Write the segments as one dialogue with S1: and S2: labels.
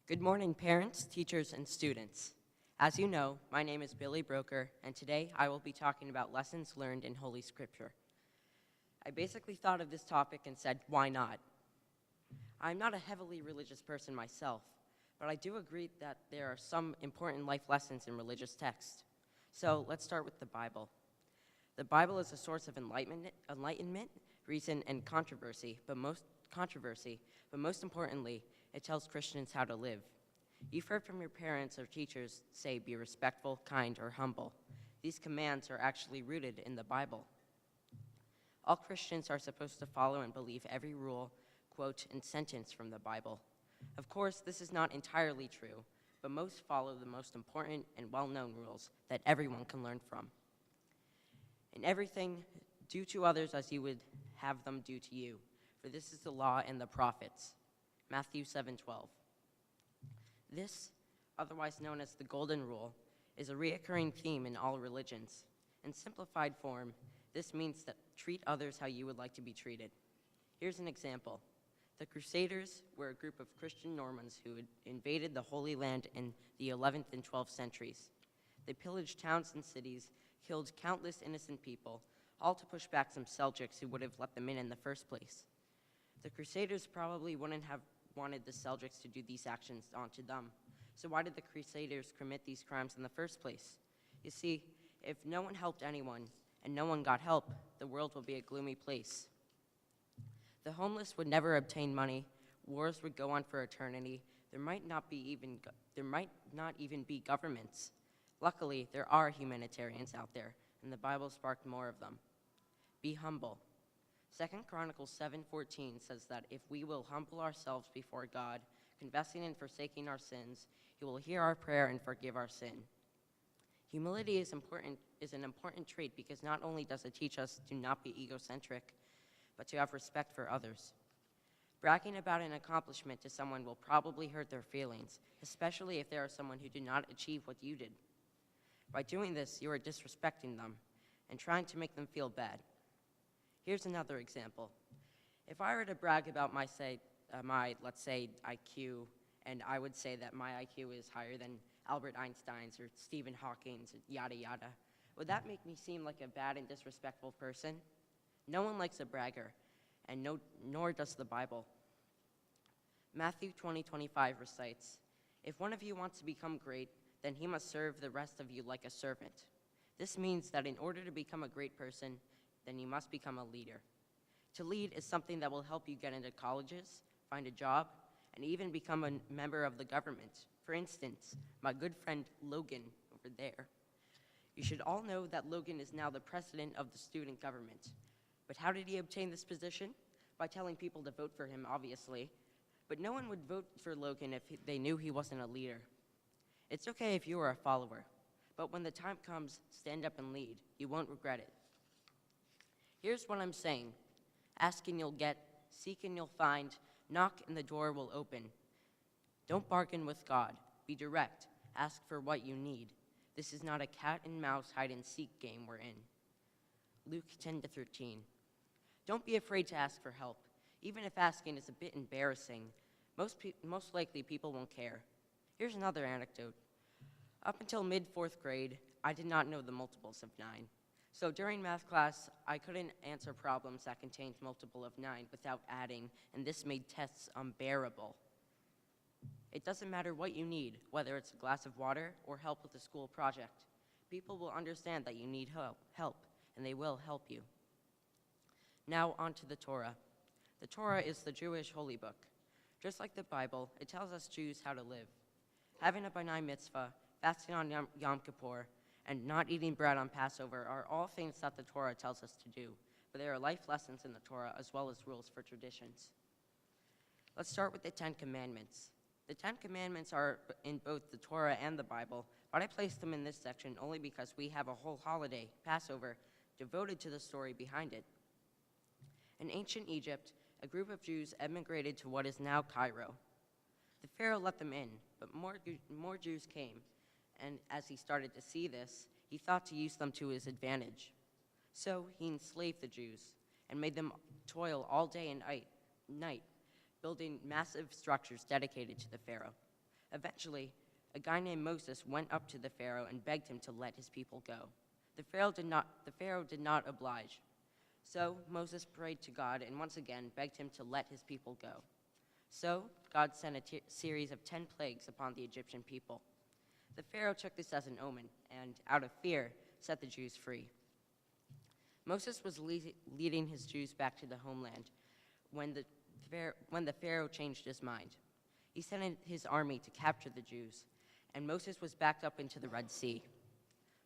S1: Good morning, parents, teachers, and students. As you know, my name is Billy Broker, and today I will be talking about lessons learned in Holy Scripture. I basically thought of this topic and said, why not? I'm not a heavily religious person myself, but I do agree that there are some important life lessons in religious texts. So let's start with the Bible. The Bible is a source of enlightenment, reason, and controversy, but most importantly, it tells Christians how to live. You've heard from your parents or teachers say, be respectful, kind, or humble. These commands are actually rooted in the Bible. All Christians are supposed to follow and believe every rule, quote, and sentence from the Bible. Of course, this is not entirely true, but most follow the most important and well-known rules that everyone can learn from. In everything, do to others as you would have them do to you, for this is the law and the prophets. Matthew 7:12. This, otherwise known as the Golden Rule, is a recurring theme in all religions. In simplified form, this means that treat others how you would like to be treated. Here's an example. The Crusaders were a group of Christian Normans who had invaded the Holy Land in the 11th and 12th centuries. They pillaged towns and cities, killed countless innocent people, all to push back some Seljuks who would have let them in the first place. The Crusaders probably wouldn't have wanted the Seljuks to do these actions onto them. So why did the Crusaders commit these crimes in the first place? You see, if no one helped anyone and no one got help, the world would be a gloomy place. The homeless would never obtain money, wars would go on for eternity, there might not even be governments. Luckily, there are humanitarians out there, and the Bible sparked more of them. Be humble. 2 Chronicles 7:14 says that if we will humble ourselves before God, confessing and forsaking our sins, He will hear our prayer and forgive our sin. Humility is an important trait because not only does it teach us to not be egocentric, but to have respect for others. Bragging about an accomplishment to someone will probably hurt their feelings, especially if they are someone who did not achieve what you did. By doing this, you are disrespecting them and trying to make them feel bad. Here's another example. If I were to brag about my let's say, IQ, and I would say that my IQ is higher than Albert Einstein's or Stephen Hawking's, yada yada, would that make me seem like a bad and disrespectful person? No one likes a bragger, and nor does the Bible. Matthew 20:25 recites, "If one of you wants to become great, then he must serve the rest of you like a servant." This means that in order to become a great person, then you must become a leader. To lead is something that will help you get into colleges, find a job, and even become a member of the government. For instance, my good friend Logan over there. You should all know that Logan is now the president of the student government. But how did he obtain this position? By telling people to vote for him, obviously. But no one would vote for Logan if they knew he wasn't a leader. It's okay if you are a follower, but when the time comes, stand up and lead. You won't regret it. Here's what I'm saying. Ask and you'll get, seek and you'll find, knock and the door will open. Don't bargain with God. Be direct. Ask for what you need. This is not a cat and mouse hide and seek game we're in. Luke 10:13. Don't be afraid to ask for help. Even if asking is a bit embarrassing, most likely people won't care. Here's another anecdote. Up until mid-4th grade, I did not know the multiples of 9. So during math class, I couldn't answer problems that contained multiple of 9 without adding, and this made tests unbearable. It doesn't matter what you need, whether it's a glass of water or help with a school project. People will understand that you need help, and they will help you. Now on to the Torah. The Torah is the Jewish holy book. Just like the Bible, it tells us Jews how to live. Having a B'nai mitzvah, fasting on Yom Kippur, and not eating bread on Passover are all things that the Torah tells us to do, but there are life lessons in the Torah as well as rules for traditions. Let's start with the 10 Commandments. The 10 Commandments are in both the Torah and the Bible, but I placed them in this section only because we have a whole holiday, Passover, devoted to the story behind it. In ancient Egypt, a group of Jews emigrated to what is now Cairo. The Pharaoh let them in, but more Jews came, and as he started to see this, he thought to use them to his advantage. So he enslaved the Jews and made them toil all day and night, building massive structures dedicated to the Pharaoh. Eventually, a guy named Moses went up to the Pharaoh and begged him to let his people go. The Pharaoh did not oblige. So Moses prayed to God and once again begged him to let his people go. So God sent a series of 10 plagues upon the Egyptian people. The Pharaoh took this as an omen and, out of fear, set the Jews free. Moses was leading his Jews back to the homeland when the Pharaoh changed his mind. He sent in his army to capture the Jews, and Moses was backed up into the Red Sea.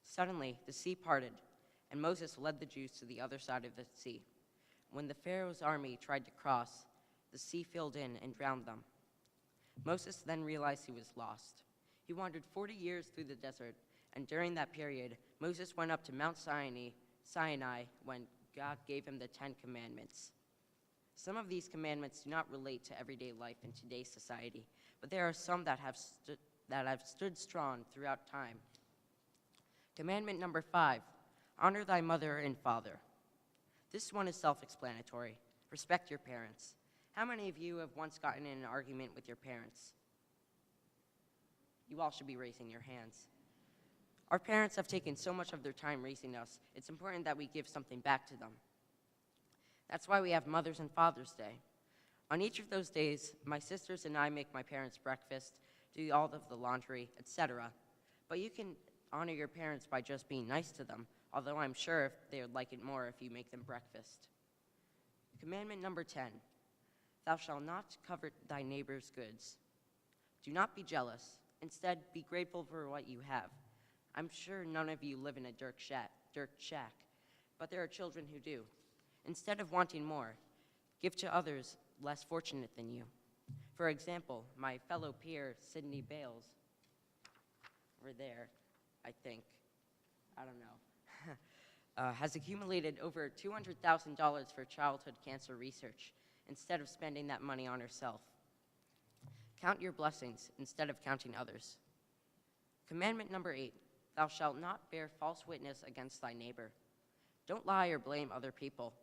S1: Suddenly, the sea parted, and Moses led the Jews to the other side of the sea. When the Pharaoh's army tried to cross, the sea filled in and drowned them. Moses then realized he was lost. He wandered 40 years through the desert, and during that period, Moses went up to Mount Sinai when God gave him the 10 Commandments. Some of these commandments do not relate to everyday life in today's society, but there are some that have stood strong throughout time. Commandment number 5, honor thy mother and father. This one is self-explanatory. Respect your parents. How many of you have once gotten in an argument with your parents? You all should be raising your hands. Our parents have taken so much of their time raising us, it's important that we give something back to them. That's why we have Mother's and Father's Day. On each of those days, my sisters and I make my parents breakfast, do all of the laundry, etc. But you can honor your parents by just being nice to them, although I'm sure they would like it more if you make them breakfast. Commandment number 10, thou shalt not covet thy neighbor's goods. Do not be jealous. Instead, be grateful for what you have. I'm sure none of you live in a dirt shack, but there are children who do. Instead of wanting more, give to others less fortunate than you. For example, my fellow peer, Sydney Bales, over there, I think, I don't know, has accumulated over $200,000 for childhood cancer research instead of spending that money on herself. Count your blessings instead of counting others. Commandment number 8, thou shalt not bear false witness against thy neighbor. Don't lie or blame other people.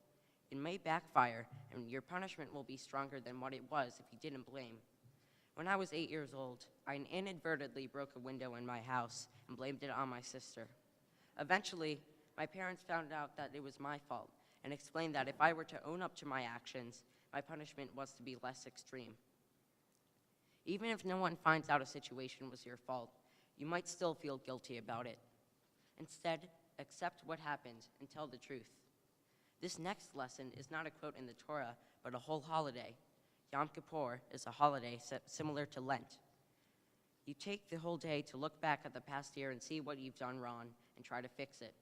S1: It may backfire, and your punishment will be stronger than what it was if you didn't blame. When I was 8 years old, I inadvertently broke a window in my house and blamed it on my sister. Eventually, my parents found out that it was my fault and explained that if I were to own up to my actions, my punishment was to be less extreme. Even if no one finds out a situation was your fault, you might still feel guilty about it. Instead, accept what happened and tell the truth. This next lesson is not a quote in the Torah, but a whole holiday. Yom Kippur is a holiday similar to Lent. You take the whole day to look back at the past year and see what you've done wrong and try to fix it.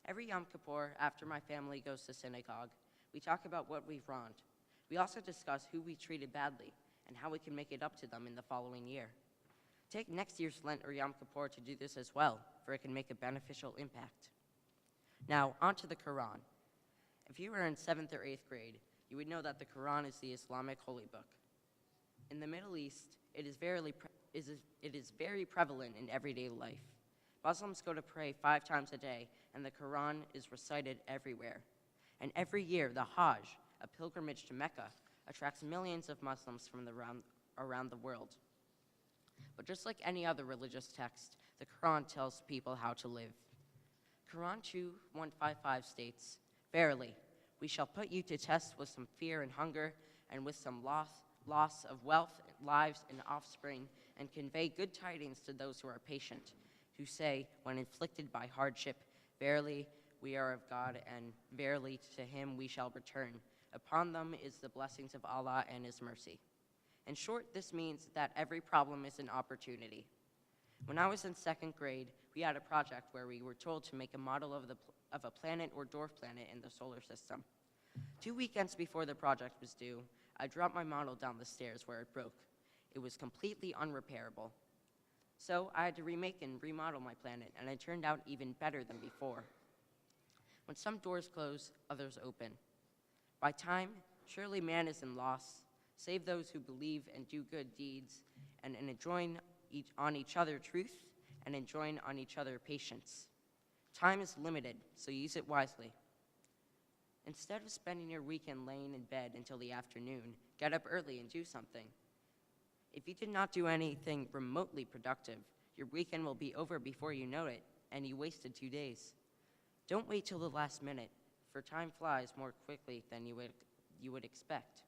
S1: Every Yom Kippur, after my family goes to synagogue, we talk about what we've wronged. We also discuss who we treated badly and how we can make it up to them in the following year. Take next year's Lent or Yom Kippur to do this as well, for it can make a beneficial impact. Now, on to the Quran. If you were in 7th or 8th grade, you would know that the Quran is the Islamic holy book. In the Middle East, it is very prevalent in everyday life. Muslims go to pray 5 times a day, and the Quran is recited everywhere. And every year, the Hajj, a pilgrimage to Mecca, attracts millions of Muslims from around the world. But just like any other religious text, the Quran tells people how to live. Quran 2:155 states, verily, we shall put you to test with some fear and hunger, and with some loss of wealth, lives, and offspring, and convey good tidings to those who are patient, who say, when inflicted by hardship, verily, we are of God, and verily to him we shall return. Upon them is the blessings of Allah and his mercy. In short, this means that every problem is an opportunity. When I was in 2nd grade, we had a project where we were told to make a model of a planet or dwarf planet in the solar system. 2 weekends before the project was due, I dropped my model down the stairs where it broke. It was completely unrepairable. So I had to remake and remodel my planet, and it turned out even better than before. When some doors close, others open. By time, surely man is in loss. Save those who believe and do good deeds, and enjoin on each other truth, and enjoin on each other patience. Time is limited, so use it wisely. Instead of spending your weekend laying in bed until the afternoon, get up early and do something. If you did not do anything remotely productive, your weekend will be over before you know it, and you wasted 2 days. Don't wait till the last minute, for time flies more quickly than you would expect.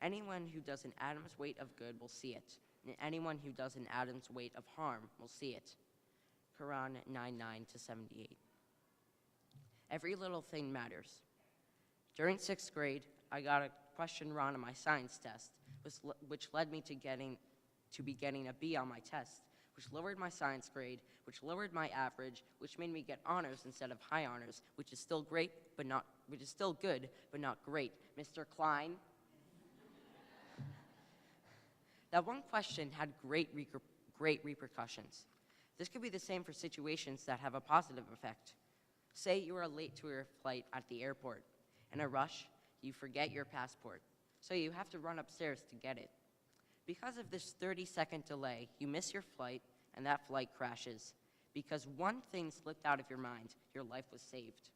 S1: Anyone who does an atom's weight of good will see it, and anyone who does an atom's weight of harm will see it. Quran 9:9-78. Every little thing matters. During 6th grade, I got a question wrong on my science test, which led me to be getting a B on my test, which lowered my science grade, which lowered my average, which made me get honors instead of high honors, which is still good, but not great. Mr. Klein. That one question had great repercussions. This could be the same for situations that have a positive effect. Say you are late to your flight at the airport. In a rush, you forget your passport, so you have to run upstairs to get it. Because of this 30-second delay, you miss your flight, and that flight crashes. Because one thing slipped out of your mind, your life was saved.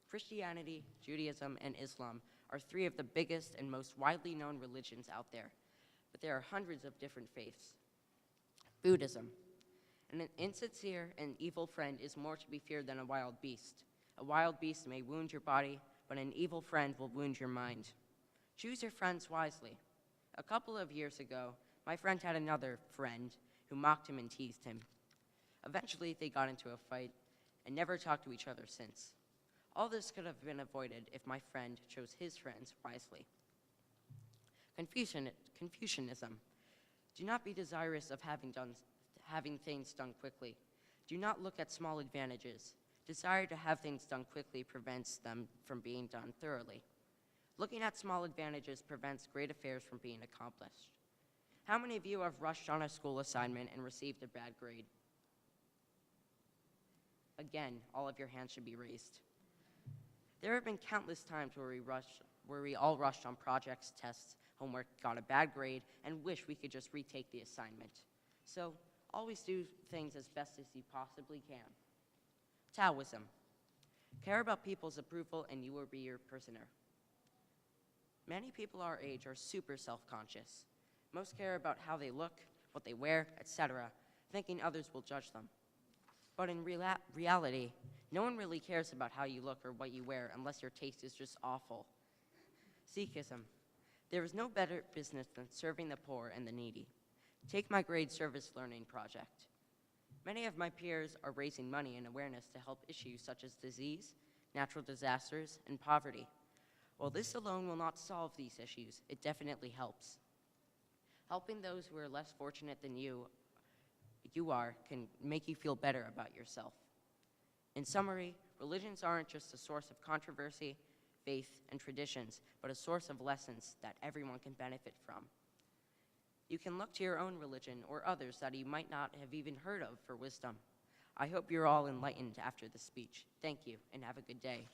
S1: Christianity, Judaism, and Islam are 3 of the biggest and most widely known religions out there, but there are hundreds of different faiths. Buddhism. An insincere and evil friend is more to be feared than a wild beast. A wild beast may wound your body, but an evil friend will wound your mind. Choose your friends wisely. A couple of years ago, my friend had another friend who mocked him and teased him. Eventually, they got into a fight and never talked to each other since. All this could have been avoided if my friend chose his friends wisely. Confucianism. Do not be desirous of having things done quickly. Do not look at small advantages. Desire to have things done quickly prevents them from being done thoroughly. Looking at small advantages prevents great affairs from being accomplished. How many of you have rushed on a school assignment and received a bad grade? Again, all of your hands should be raised. There have been countless times where we all rushed on projects, tests, homework, got a bad grade, and wish we could just retake the assignment. So, always do things as best as you possibly can. Taoism. Care about people's approval and you will be your prisoner. Many people our age are super self-conscious. Most care about how they look, what they wear, etc., thinking others will judge them. But in reality, no one really cares about how you look or what you wear unless your taste is just awful. Sikhism. There is no better business than serving the poor and the needy. Take my grade service learning project. Many of my peers are raising money and awareness to help issues such as disease, natural disasters, and poverty. While this alone will not solve these issues, it definitely helps. Helping those who are less fortunate than you are can make you feel better about yourself. In summary, religions aren't just a source of controversy, faith, and traditions, but a source of lessons that everyone can benefit from. You can look to your own religion or others that you might not have even heard of for wisdom. I hope you're all enlightened after this speech. Thank you, and have a good day.